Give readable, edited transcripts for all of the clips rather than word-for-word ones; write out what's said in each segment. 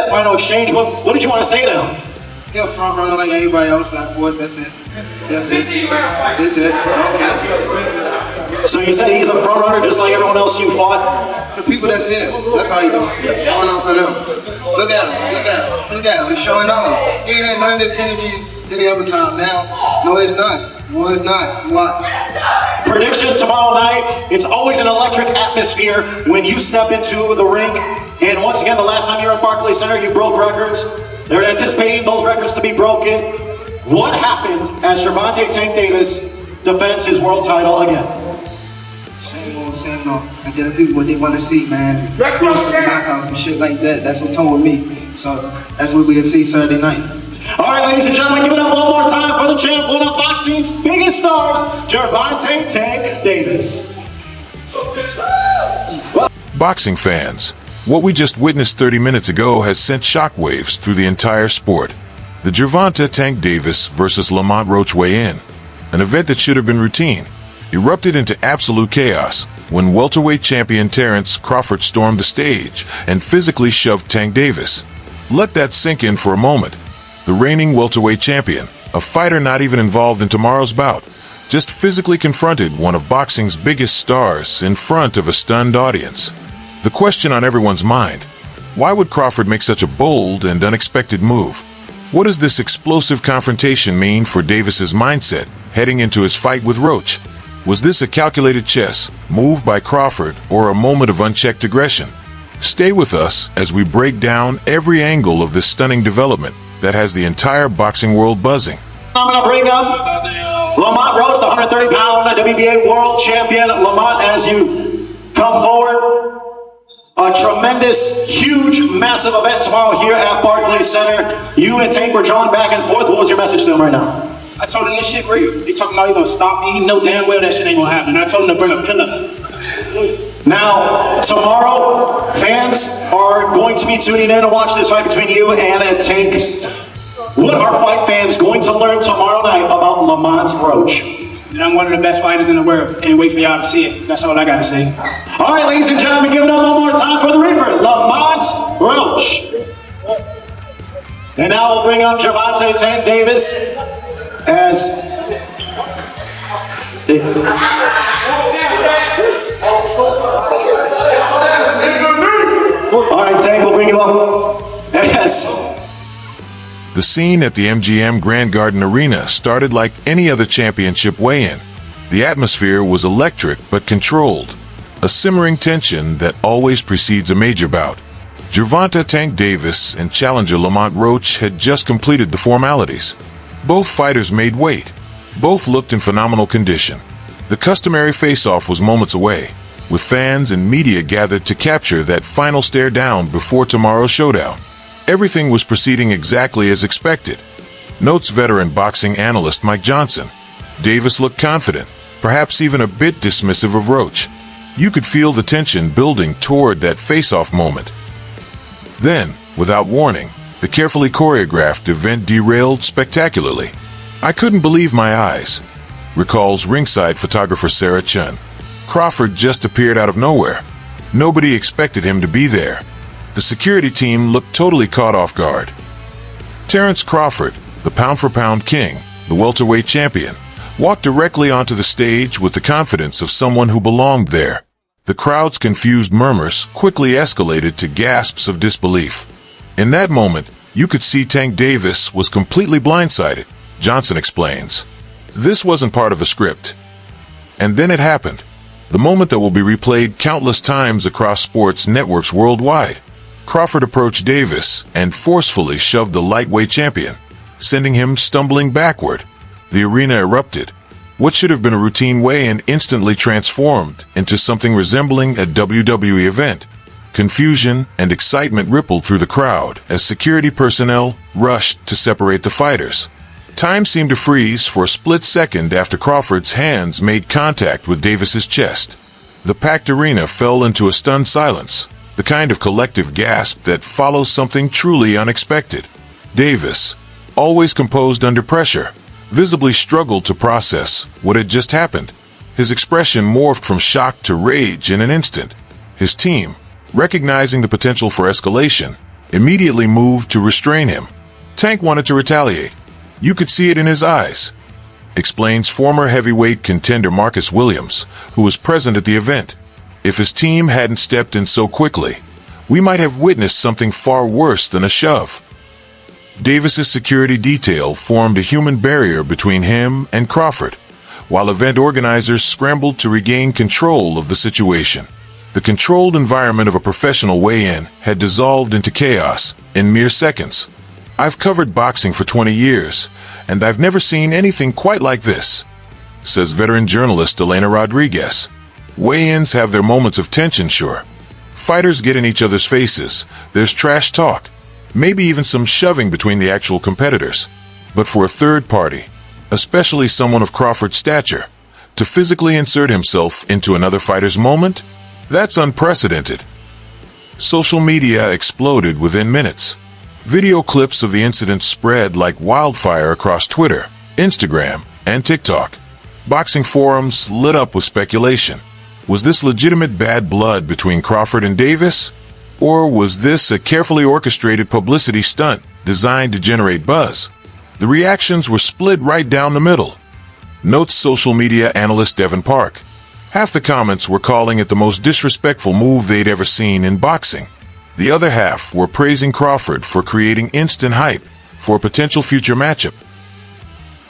that final exchange. What did you want to say to him? He'll front runner like everybody else, like fourth, that's it. That's it. That's it. Okay. So you said he's a front runner just like everyone else you fought? The people that's here, that's how he doing. Showing off for them. Look at him, look at him, look at him, he's showing off. He ain't had none of this energy any other time now. No, it's not. No, it's not. Watch. Prediction tomorrow night. It's always an electric atmosphere when you step into the ring. And once again, the last time you were at Barclays Center, you broke records. They're anticipating those records to be broken. What happens as Gervonta Tank Davis defends his world title again? Same old. I get the people what they want to see, man. Explosive knockouts and shit like that. That's what told me. So that's what we'll see Saturday night. All right, ladies and gentlemen, give it up one more time for the champ, one of boxing's biggest stars, Gervonta Tank Davis. Boxing fans, what we just witnessed 30 minutes ago has sent shockwaves through the entire sport. The Gervonta Tank Davis versus Lamont Roach weigh-in, an event that should have been routine, erupted into absolute chaos when welterweight champion Terence Crawford stormed the stage and physically shoved Tank Davis. Let that sink in for a moment. The reigning welterweight champion, a fighter not even involved in tomorrow's bout, just physically confronted one of boxing's biggest stars in front of a stunned audience. The question on everyone's mind, why would Crawford make such a bold and unexpected move? What does this explosive confrontation mean for Davis's mindset heading into his fight with Roach? Was this a calculated chess move by Crawford or a moment of unchecked aggression? Stay with us as we break down every angle of this stunning development that has the entire boxing world buzzing. I'm going to bring up Lamont Roach, the 130-pound WBA world champion. Lamont, as you come forward, a tremendous, huge, massive event tomorrow here at Barclays Center. You and Tank were drawn back and forth. What was your message to him right now? I told him this shit real. They talking about he gonna stop me. He know damn well that shit ain't gonna happen. I told him to bring a pillar. Now, tomorrow, fans are going to be tuning in to watch this fight between you and Tank. What are fight fans going to learn tomorrow night about Lamont Roach? And I'm one of the best fighters in the world. Can't wait for y'all to see it. That's all I gotta say. All right, ladies and gentlemen, give it up one more time for the Reaper, Lamont Roach. And now we'll bring up Gervonta Tank Davis as... All right, Tank, we'll bring you up as... The scene at the MGM Grand Garden Arena started like any other championship weigh-in. The atmosphere was electric but controlled, a simmering tension that always precedes a major bout. Gervonta Tank Davis and challenger Lamont Roach had just completed the formalities. Both fighters made weight. Both looked in phenomenal condition. The customary face-off was moments away, with fans and media gathered to capture that final stare down before tomorrow's showdown. Everything was proceeding exactly as expected. Notes veteran boxing analyst Mike Johnson. Davis looked confident, perhaps even a bit dismissive of Roach. You could feel the tension building toward that face-off moment. Then, without warning, the carefully choreographed event derailed spectacularly. I couldn't believe my eyes, recalls ringside photographer Sarah Chun. Crawford just appeared out of nowhere. Nobody expected him to be there. The security team looked totally caught off guard. Terence Crawford, the pound-for-pound king, the welterweight champion, walked directly onto the stage with the confidence of someone who belonged there. The crowd's confused murmurs quickly escalated to gasps of disbelief. In that moment, you could see Tank Davis was completely blindsided, Johnson explains. This wasn't part of the script. And then it happened. The moment that will be replayed countless times across sports networks worldwide. Crawford approached Davis and forcefully shoved the lightweight champion, sending him stumbling backward. The arena erupted. What should have been a routine weigh-in instantly transformed into something resembling a WWE event. Confusion and excitement rippled through the crowd as security personnel rushed to separate the fighters. Time seemed to freeze for a split second after Crawford's hands made contact with Davis's chest. The packed arena fell into a stunned silence, the kind of collective gasp that follows something truly unexpected. Davis, always composed under pressure, visibly struggled to process what had just happened. His expression morphed from shock to rage in an instant. His team, recognizing the potential for escalation, immediately moved to restrain him. Tank wanted to retaliate. You could see it in his eyes, explains former heavyweight contender Marcus Williams, who was present at the event. If his team hadn't stepped in so quickly, we might have witnessed something far worse than a shove. Davis's security detail formed a human barrier between him and Crawford, while event organizers scrambled to regain control of the situation. The controlled environment of a professional weigh-in had dissolved into chaos in mere seconds. I've covered boxing for 20 years, and I've never seen anything quite like this, says veteran journalist Elena Rodriguez. Weigh-ins have their moments of tension, sure. Fighters get in each other's faces, there's trash talk, maybe even some shoving between the actual competitors. But for a third party, especially someone of Crawford's stature, to physically insert himself into another fighter's moment, that's unprecedented. Social media exploded within minutes. Video clips of the incident spread like wildfire across Twitter, Instagram, and TikTok. Boxing forums lit up with speculation. Was this legitimate bad blood between Crawford and Davis? Or was this a carefully orchestrated publicity stunt designed to generate buzz? The reactions were split right down the middle, notes social media analyst Devin Park. Half the comments were calling it the most disrespectful move they'd ever seen in boxing. The other half were praising Crawford for creating instant hype for a potential future matchup.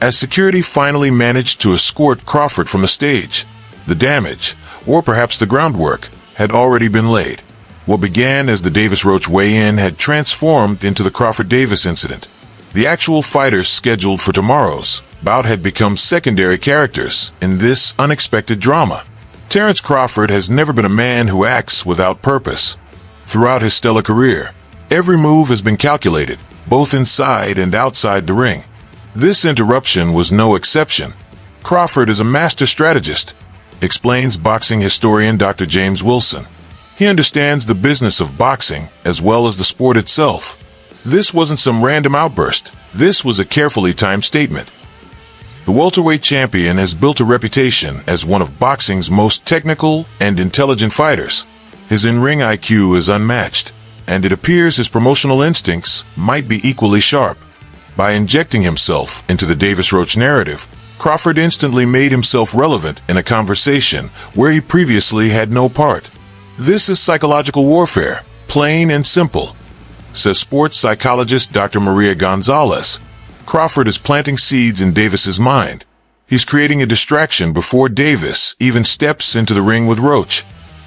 As security finally managed to escort Crawford from the stage, the damage, or perhaps the groundwork, had already been laid. What began as the Davis-Roach weigh-in had transformed into the Crawford-Davis incident. The actual fighters scheduled for tomorrow's bout had become secondary characters in this unexpected drama. Terence Crawford has never been a man who acts without purpose. Throughout his stellar career, every move has been calculated, both inside and outside the ring. This interruption was no exception. Crawford is a master strategist, explains boxing historian Dr. James Wilson. He understands the business of boxing as well as the sport itself. This wasn't some random outburst. This was a carefully timed statement. The welterweight champion has built a reputation as one of boxing's most technical and intelligent fighters. His in-ring IQ is unmatched, and it appears his promotional instincts might be equally sharp. By injecting himself into the Davis-Roach narrative, Crawford instantly made himself relevant in a conversation where he previously had no part. This is psychological warfare, plain and simple, says sports psychologist Dr. Maria Gonzalez. Crawford is planting seeds in Davis's mind. He's creating a distraction before Davis even steps into the ring with Roach.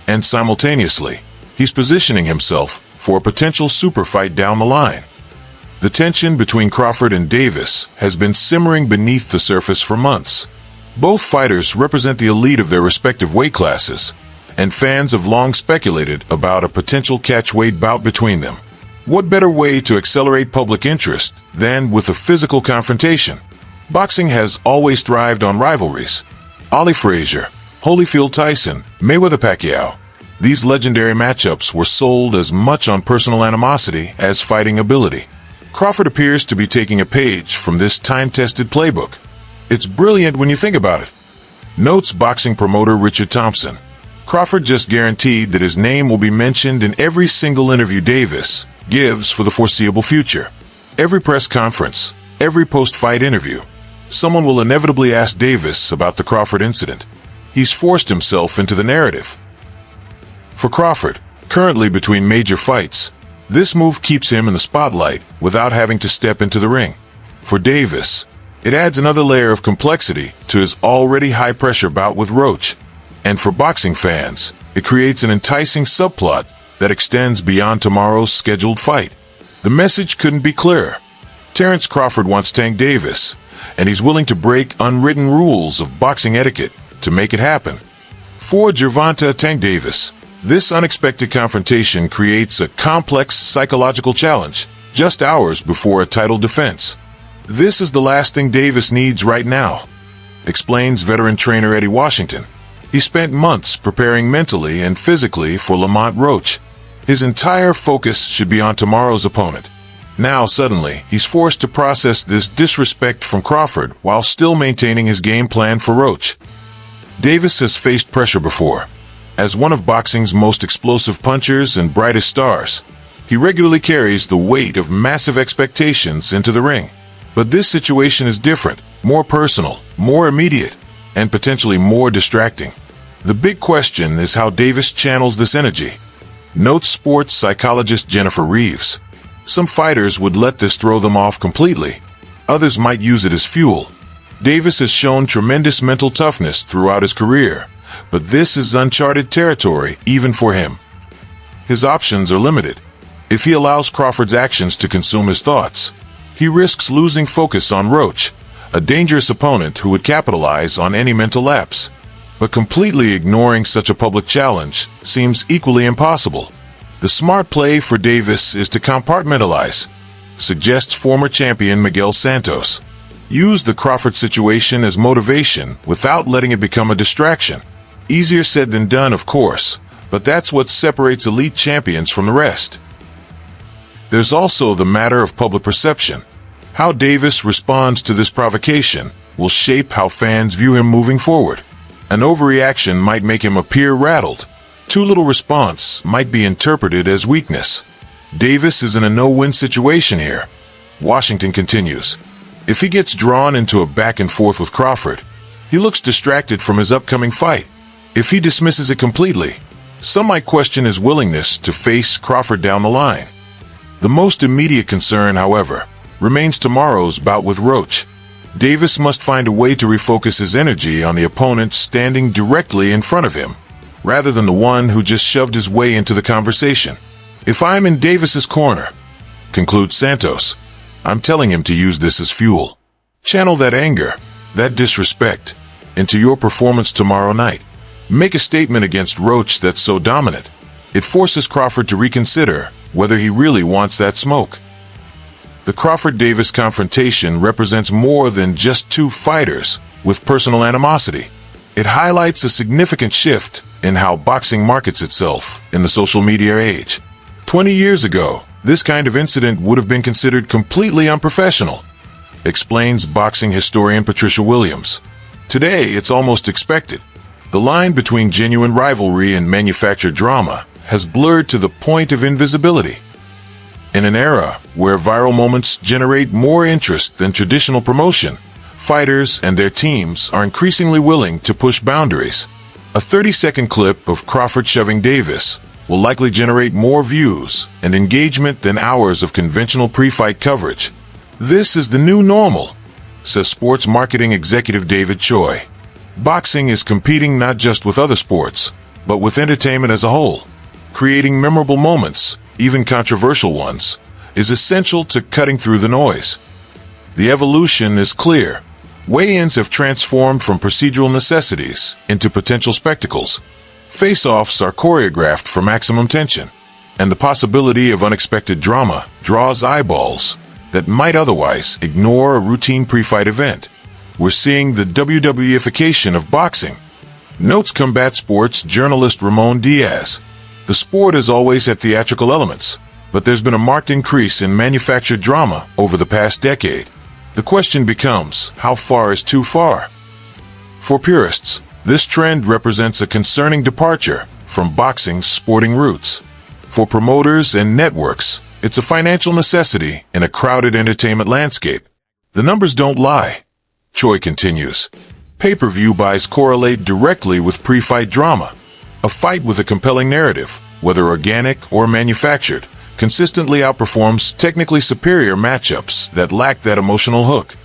And simultaneously, he's positioning himself for a potential super fight down the line. The tension between Crawford and Davis has been simmering beneath the surface for months. Both fighters represent the elite of their respective weight classes, and fans have long speculated about a potential catchweight bout between them. What better way to accelerate public interest than with a physical confrontation? Boxing has always thrived on rivalries. Ali Frazier, Holyfield Tyson, Mayweather-Pacquiao. These legendary matchups were sold as much on personal animosity as fighting ability. Crawford appears to be taking a page from this time-tested playbook. It's brilliant when you think about it, notes boxing promoter Richard Thompson. Crawford just guaranteed that his name will be mentioned in every single interview Davis gives for the foreseeable future. Every press conference, every post-fight interview, someone will inevitably ask Davis about the Crawford incident. He's forced himself into the narrative. For Crawford, currently between major fights, this move keeps him in the spotlight without having to step into the ring. For Davis, it adds another layer of complexity to his already high-pressure bout with Roach. And for boxing fans, it creates an enticing subplot that extends beyond tomorrow's scheduled fight. The message couldn't be clearer. Terence Crawford wants Tank Davis, and he's willing to break unwritten rules of boxing etiquette to make it happen. For Gervonta Tank Davis, this unexpected confrontation creates a complex psychological challenge just hours before a title defense. This is the last thing Davis needs right now, explains veteran trainer Eddie Washington. He spent months preparing mentally and physically for Lamont Roach. His entire focus should be on tomorrow's opponent. Now, suddenly, he's forced to process this disrespect from Crawford while still maintaining his game plan for Roach. Davis has faced pressure before. As one of boxing's most explosive punchers and brightest stars, He regularly carries the weight of massive expectations into the ring. But this situation is different, more personal, more immediate, and potentially more distracting. The big question is how Davis channels this energy. Notes sports psychologist Jennifer Reeves. Some fighters would let this throw them off completely. Others might use it as fuel. Davis has shown tremendous mental toughness throughout his career, but this is uncharted territory even for him. His options are limited. If he allows Crawford's actions to consume his thoughts, he risks losing focus on Roach, a dangerous opponent who would capitalize on any mental lapse. But completely ignoring such a public challenge seems equally impossible. The smart play for Davis is to compartmentalize, suggests former champion Miguel Santos. Use the Crawford situation as motivation without letting it become a distraction. Easier said than done, of course, but that's what separates elite champions from the rest. There's also the matter of public perception. How Davis responds to this provocation will shape how fans view him moving forward. An overreaction might make him appear rattled. Too little response might be interpreted as weakness. Davis is in a no-win situation here. Washington continues. If he gets drawn into a back and forth with Crawford, he looks distracted from his upcoming fight. If he dismisses it completely, some might question his willingness to face Crawford down the line. The most immediate concern, however, remains tomorrow's bout with Roach. Davis must find a way to refocus his energy on the opponent standing directly in front of him, rather than the one who just shoved his way into the conversation. If I'm in Davis's corner, concludes Santos, I'm telling him to use this as fuel. Channel that anger, that disrespect, into your performance tomorrow night. Make a statement against Roach that's so dominant. It forces Crawford to reconsider whether he really wants that smoke. The Crawford-Davis confrontation represents more than just two fighters with personal animosity. It highlights a significant shift in how boxing markets itself in the social media age. 20 years ago, this kind of incident would have been considered completely unprofessional, explains boxing historian Patricia Williams. Today, it's almost expected. The line between genuine rivalry and manufactured drama has blurred to the point of invisibility. In an era where viral moments generate more interest than traditional promotion, fighters and their teams are increasingly willing to push boundaries. A 30-second clip of Crawford shoving Davis will likely generate more views and engagement than hours of conventional pre-fight coverage. This is the new normal, says sports marketing executive David Choi. Boxing is competing not just with other sports, but with entertainment as a whole. Creating memorable moments, even controversial ones, is essential to cutting through the noise. The evolution is clear. Weigh-ins have transformed from procedural necessities into potential spectacles. Face-offs are choreographed for maximum tension, and the possibility of unexpected drama draws eyeballs that might otherwise ignore a routine pre-fight event. We're seeing the WWEification of boxing, notes combat sports journalist Ramon Diaz. The sport has always had theatrical elements, but there's been a marked increase in manufactured drama over the past decade. The question becomes, how far is too far? For purists, this trend represents a concerning departure from boxing's sporting roots. For promoters and networks, it's a financial necessity in a crowded entertainment landscape. The numbers don't lie. Choi continues. Pay-per-view buys correlate directly with pre-fight drama. A fight with a compelling narrative, whether organic or manufactured, consistently outperforms technically superior matchups that lack that emotional hook.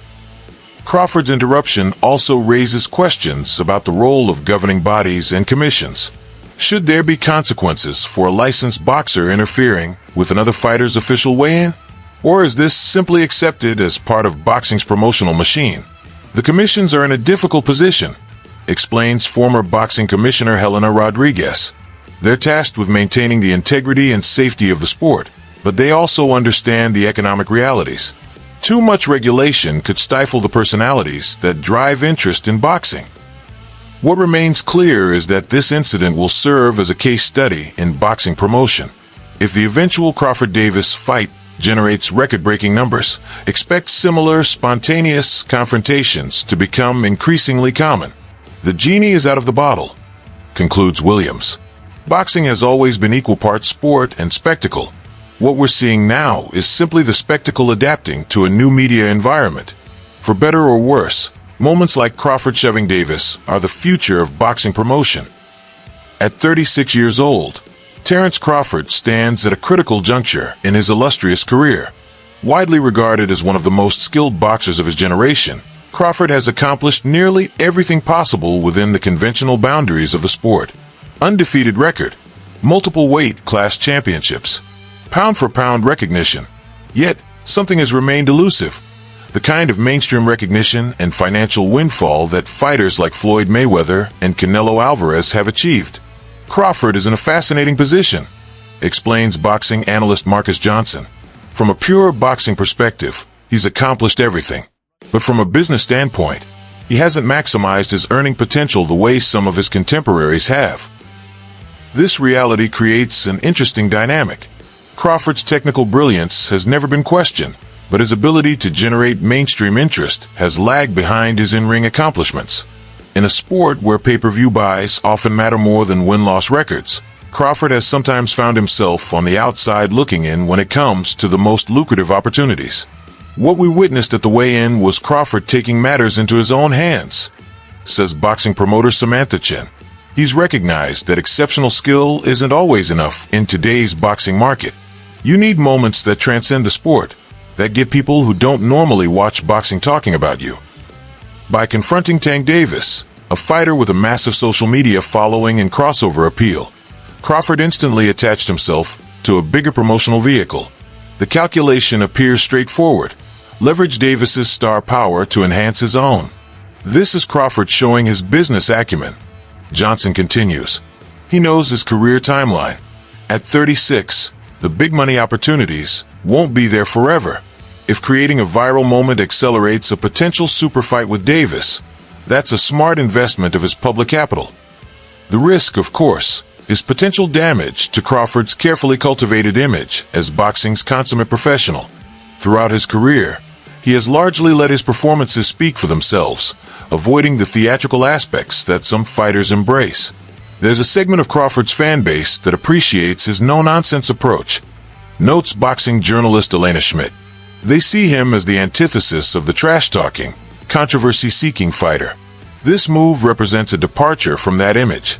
Crawford's interruption also raises questions about the role of governing bodies and commissions. Should there be consequences for a licensed boxer interfering with another fighter's official weigh-in? Or is this simply accepted as part of boxing's promotional machine? The commissions are in a difficult position, explains former boxing commissioner Helena Rodriguez. They're tasked with maintaining the integrity and safety of the sport, but they also understand the economic realities. Too much regulation could stifle the personalities that drive interest in boxing. What remains clear is that this incident will serve as a case study in boxing promotion. If the eventual Crawford-Davis fight generates record-breaking numbers, expect similar spontaneous confrontations to become increasingly common. The genie is out of the bottle, concludes Williams. Boxing has always been equal parts sport and spectacle. What we're seeing now is simply the spectacle adapting to a new media environment. For better or worse, moments like Crawford shoving Davis are the future of boxing promotion. At 36 years old, Terence Crawford stands at a critical juncture in his illustrious career. Widely regarded as one of the most skilled boxers of his generation, Crawford has accomplished nearly everything possible within the conventional boundaries of the sport. Undefeated record, multiple weight class championships, pound-for-pound recognition. Yet, something has remained elusive. The kind of mainstream recognition and financial windfall that fighters like Floyd Mayweather and Canelo Alvarez have achieved. Crawford is in a fascinating position, explains boxing analyst Marcus Johnson. From a pure boxing perspective, he's accomplished everything. But from a business standpoint, he hasn't maximized his earning potential the way some of his contemporaries have. This reality creates an interesting dynamic. Crawford's technical brilliance has never been questioned, but his ability to generate mainstream interest has lagged behind his in-ring accomplishments. In a sport where pay-per-view buys often matter more than win-loss records, Crawford has sometimes found himself on the outside looking in when it comes to the most lucrative opportunities. What we witnessed at the weigh-in was Crawford taking matters into his own hands, says boxing promoter Samantha Chen. He's recognized that exceptional skill isn't always enough in today's boxing market. You need moments that transcend the sport, that get people who don't normally watch boxing talking about you. By confronting Tank Davis, a fighter with a massive social media following and crossover appeal, Crawford instantly attached himself to a bigger promotional vehicle. The calculation appears straightforward. Leverage Davis's star power to enhance his own. This is Crawford showing his business acumen. Johnson continues. He knows his career timeline. At 36, the big money opportunities won't be there forever. If creating a viral moment accelerates a potential super fight with Davis, that's a smart investment of his public capital. The risk, of course, is potential damage to Crawford's carefully cultivated image as boxing's consummate professional. Throughout his career, he has largely let his performances speak for themselves, avoiding the theatrical aspects that some fighters embrace. There's a segment of Crawford's fan base that appreciates his no-nonsense approach, notes boxing journalist Elena Schmidt. They see him as the antithesis of the trash-talking, controversy-seeking fighter. This move represents a departure from that image.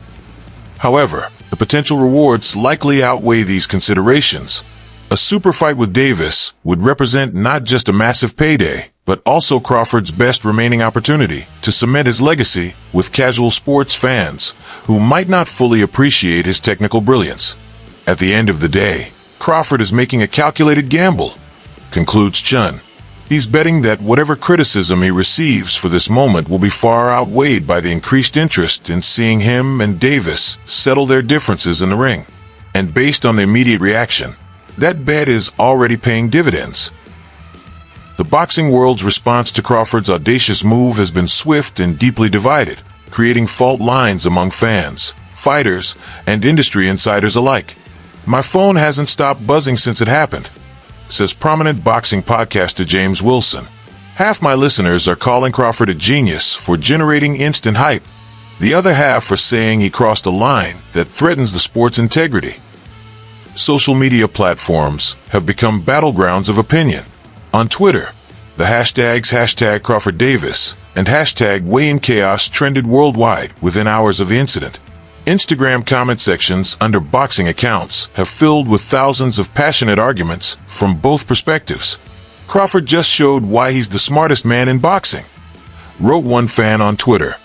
However, the potential rewards likely outweigh these considerations. A super fight with Davis would represent not just a massive payday, but also Crawford's best remaining opportunity to cement his legacy with casual sports fans who might not fully appreciate his technical brilliance. At the end of the day, Crawford is making a calculated gamble, concludes Chun. He's betting that whatever criticism he receives for this moment will be far outweighed by the increased interest in seeing him and Davis settle their differences in the ring. And based on the immediate reaction, that bet is already paying dividends. The boxing world's response to Crawford's audacious move has been swift and deeply divided, creating fault lines among fans, fighters, and industry insiders alike. My phone hasn't stopped buzzing since it happened, says prominent boxing podcaster James Wilson. Half my listeners are calling Crawford a genius for generating instant hype. The other half are saying he crossed a line that threatens the sport's integrity. Social media platforms have become battlegrounds of opinion. On Twitter, the hashtags #CrawfordDavis and #WeighInChaos trended worldwide within hours of the incident. Instagram comment sections under boxing accounts have filled with thousands of passionate arguments from both perspectives. Crawford just showed why he's the smartest man in boxing, wrote one fan on Twitter.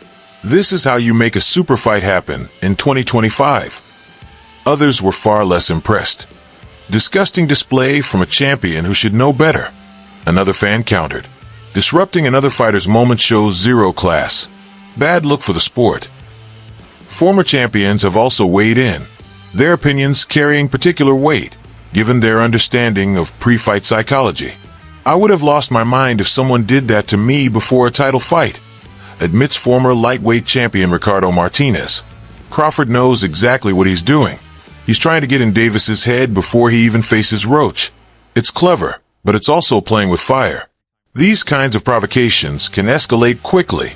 This is how you make a super fight happen in 2025. Others were far less impressed. Disgusting display from a champion who should know better. Another fan countered. Disrupting another fighter's moment shows zero class. Bad look for the sport. Former champions have also weighed in, their opinions carrying particular weight, given their understanding of pre-fight psychology. I would have lost my mind if someone did that to me before a title fight, admits former lightweight champion Ricardo Martinez. Crawford knows exactly what he's doing. He's trying to get in Davis's head before he even faces Roach. It's clever, but it's also playing with fire. These kinds of provocations can escalate quickly.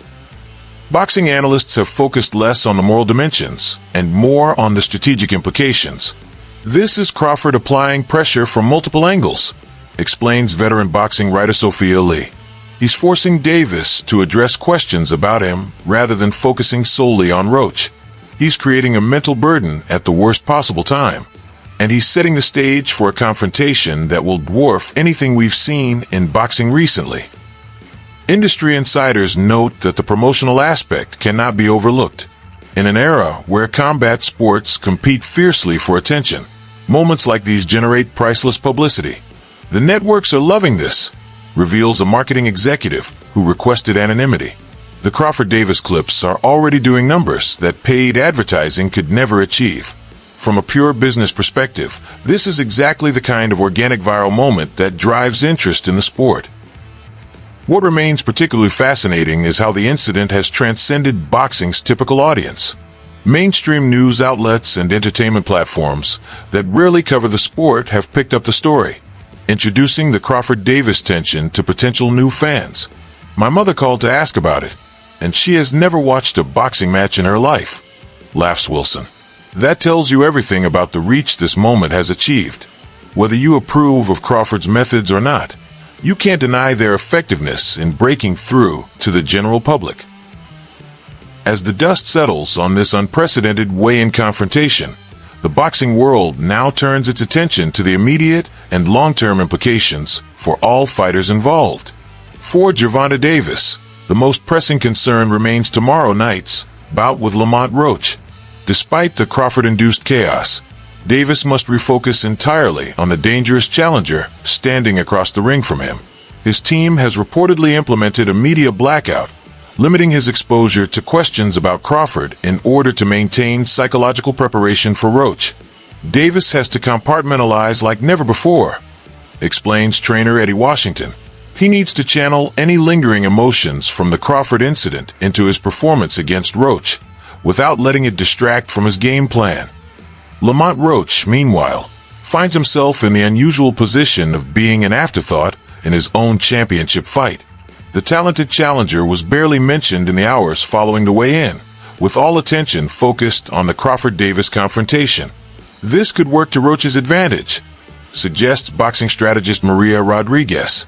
Boxing analysts have focused less on the moral dimensions and more on the strategic implications. This is Crawford applying pressure from multiple angles, explains veteran boxing writer Sophia Lee. He's forcing Davis to address questions about him rather than focusing solely on Roach. He's creating a mental burden at the worst possible time, and he's setting the stage for a confrontation that will dwarf anything we've seen in boxing recently. Industry insiders note that the promotional aspect cannot be overlooked. In an era where combat sports compete fiercely for attention, moments like these generate priceless publicity. The networks are loving this, reveals a marketing executive who requested anonymity. The Crawford-Davis clips are already doing numbers that paid advertising could never achieve. From a pure business perspective, this is exactly the kind of organic viral moment that drives interest in the sport. What remains particularly fascinating is how the incident has transcended boxing's typical audience. Mainstream news outlets and entertainment platforms that rarely cover the sport have picked up the story, introducing the Crawford-Davis tension to potential new fans. My mother called to ask about it, and she has never watched a boxing match in her life, laughs Wilson. That tells you everything about the reach this moment has achieved. Whether you approve of Crawford's methods or not, you can't deny their effectiveness in breaking through to the general public. As the dust settles on this unprecedented weigh-in confrontation, the boxing world now turns its attention to the immediate and long-term implications for all fighters involved. For Gervonta Davis, the most pressing concern remains tomorrow night's bout with Lamont Roach. Despite the Crawford-induced chaos, Davis must refocus entirely on the dangerous challenger standing across the ring from him. His team has reportedly implemented a media blackout, limiting his exposure to questions about Crawford in order to maintain psychological preparation for Roach. Davis has to compartmentalize like never before, explains trainer Eddie Washington. He needs to channel any lingering emotions from the Crawford incident into his performance against Roach, without letting it distract from his game plan. Lamont Roach, meanwhile, finds himself in the unusual position of being an afterthought in his own championship fight. The talented challenger was barely mentioned in the hours following the weigh-in, with all attention focused on the Crawford-Davis confrontation. This could work to Roach's advantage, suggests boxing strategist Maria Rodriguez.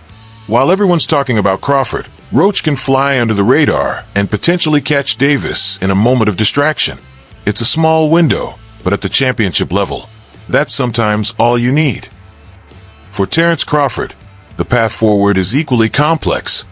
While everyone's talking about Crawford, Roach can fly under the radar and potentially catch Davis in a moment of distraction. It's a small window, but at the championship level, that's sometimes all you need. For Terence Crawford, the path forward is equally complex.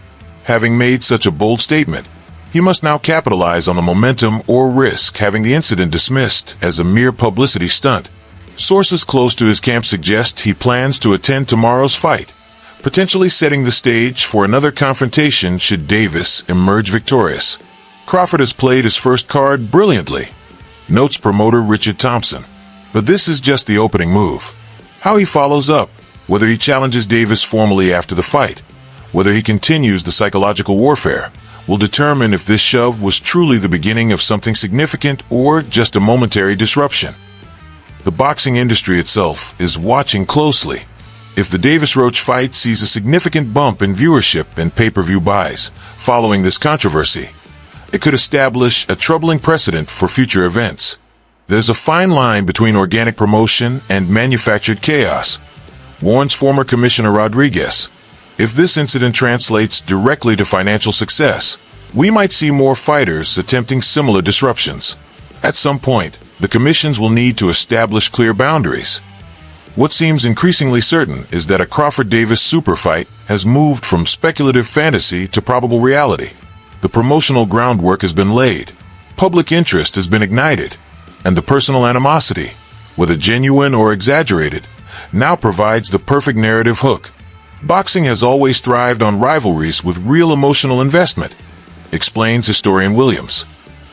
Having made such a bold statement, he must now capitalize on the momentum or risk having the incident dismissed as a mere publicity stunt. Sources close to his camp suggest he plans to attend tomorrow's fight, potentially setting the stage for another confrontation should Davis emerge victorious. Crawford has played his first card brilliantly, notes promoter Richard Thompson. But this is just the opening move. How he follows up, whether he challenges Davis formally after the fight, whether he continues the psychological warfare, will determine if this shove was truly the beginning of something significant or just a momentary disruption. The boxing industry itself is watching closely. If the Davis-Roach fight sees a significant bump in viewership and pay-per-view buys following this controversy, it could establish a troubling precedent for future events. There's a fine line between organic promotion and manufactured chaos, warns former Commissioner Rodriguez. If this incident translates directly to financial success, we might see more fighters attempting similar disruptions. At some point, the commissions will need to establish clear boundaries. What seems increasingly certain is that a Crawford-Davis super fight has moved from speculative fantasy to probable reality. The promotional groundwork has been laid, public interest has been ignited, and the personal animosity, whether genuine or exaggerated, now provides the perfect narrative hook. Boxing has always thrived on rivalries with real emotional investment, explains historian Williams.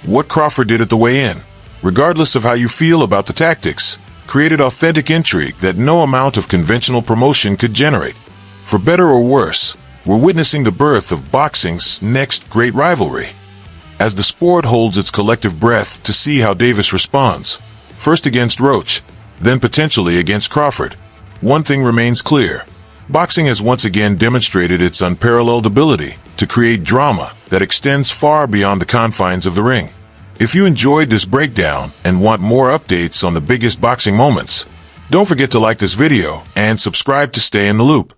What Crawford did at the weigh-in, regardless of how you feel about the tactics, created authentic intrigue that no amount of conventional promotion could generate. For better or worse, we're witnessing the birth of boxing's next great rivalry. As the sport holds its collective breath to see how Davis responds, first against Roach, then potentially against Crawford, one thing remains clear. Boxing has once again demonstrated its unparalleled ability to create drama that extends far beyond the confines of the ring. If you enjoyed this breakdown and want more updates on the biggest boxing moments, Don't forget to like this video and subscribe to stay in the loop.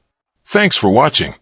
Thanks for watching.